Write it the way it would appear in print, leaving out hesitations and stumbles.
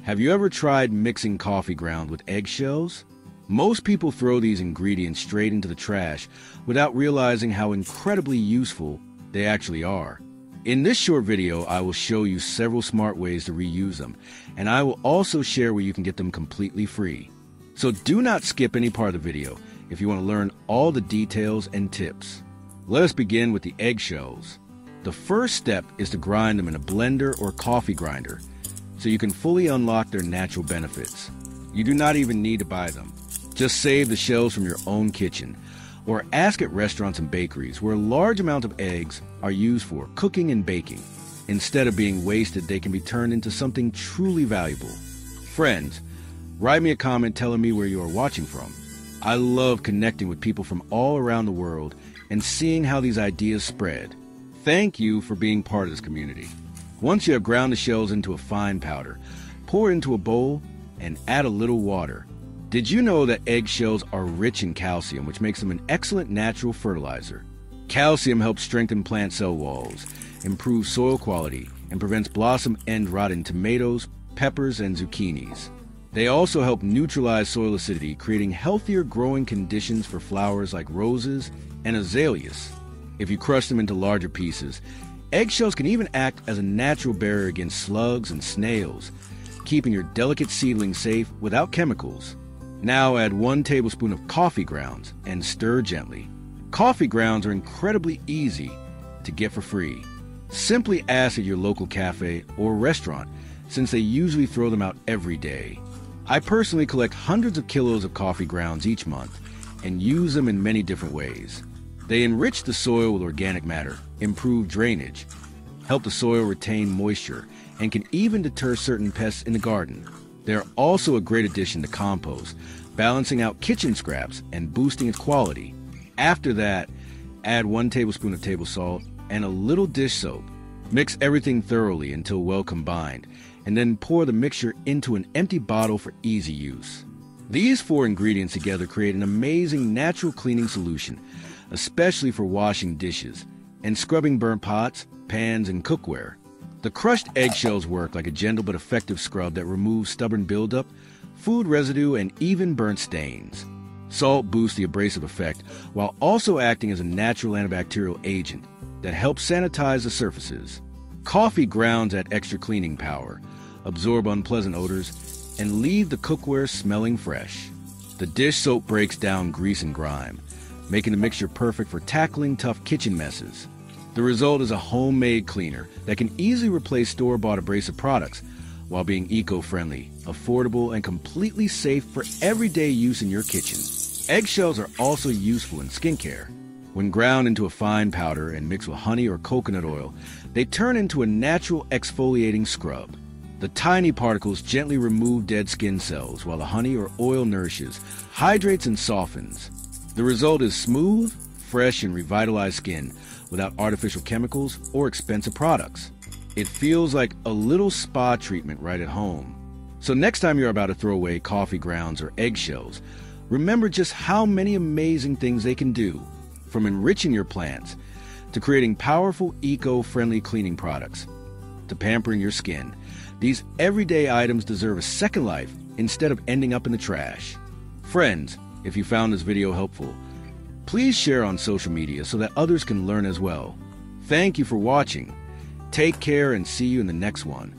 Have you ever tried mixing coffee ground with eggshells? Most people throw these ingredients straight into the trash without realizing how incredibly useful they actually are. In this short video, I will show you several smart ways to reuse them, and I will also share where you can get them completely free. So do not skip any part of the video if you want to learn all the details and tips. Let us begin with the eggshells. The first step is to grind them in a blender or coffee grinder so you can fully unlock their natural benefits. You do not even need to buy them. Just save the shells from your own kitchen, or ask at restaurants and bakeries where a large amount of eggs are used for cooking and baking. Instead of being wasted, they can be turned into something truly valuable. Friends, write me a comment telling me where you are watching from. I love connecting with people from all around the world and seeing how these ideas spread. Thank you for being part of this community. Once you have ground the shells into a fine powder, pour it into a bowl and add a little water. Did you know that eggshells are rich in calcium, which makes them an excellent natural fertilizer? Calcium helps strengthen plant cell walls, improves soil quality, and prevents blossom end rot in tomatoes, peppers, and zucchinis. They also help neutralize soil acidity, creating healthier growing conditions for flowers like roses and azaleas. If you crush them into larger pieces, eggshells can even act as a natural barrier against slugs and snails, keeping your delicate seedlings safe without chemicals. Now add 1 tablespoon of coffee grounds and stir gently. Coffee grounds are incredibly easy to get for free. Simply ask at your local cafe or restaurant, since they usually throw them out every day. I personally collect hundreds of kilos of coffee grounds each month and use them in many different ways. They enrich the soil with organic matter, improve drainage, help the soil retain moisture, and can even deter certain pests in the garden. They're also a great addition to compost, balancing out kitchen scraps and boosting its quality. After that, add 1 tablespoon of table salt and a little dish soap. Mix everything thoroughly until well combined, and then pour the mixture into an empty bottle for easy use. These 4 ingredients together create an amazing natural cleaning solution, especially for washing dishes and scrubbing burnt pots, pans, and cookware. The crushed eggshells work like a gentle but effective scrub that removes stubborn buildup, food residue, and even burnt stains. Salt boosts the abrasive effect while also acting as a natural antibacterial agent that helps sanitize the surfaces. Coffee grounds add extra cleaning power, absorb unpleasant odors, and leave the cookware smelling fresh. The dish soap breaks down grease and grime, making the mixture perfect for tackling tough kitchen messes. The result is a homemade cleaner that can easily replace store-bought abrasive products while being eco-friendly, affordable, and completely safe for everyday use in your kitchen. Eggshells are also useful in skincare. When ground into a fine powder and mixed with honey or coconut oil, they turn into a natural exfoliating scrub. The tiny particles gently remove dead skin cells while the honey or oil nourishes, hydrates, and softens. The result is smooth, fresh, and revitalized skin without artificial chemicals or expensive products. It feels like a little spa treatment right at home. So next time you're about to throw away coffee grounds or eggshells, remember just how many amazing things they can do, from enriching your plants to creating powerful eco-friendly cleaning products to pampering your skin. These everyday items deserve a second life instead of ending up in the trash. Friends, if you found this video helpful, please share on social media so that others can learn as well. Thank you for watching. Take care and see you in the next one.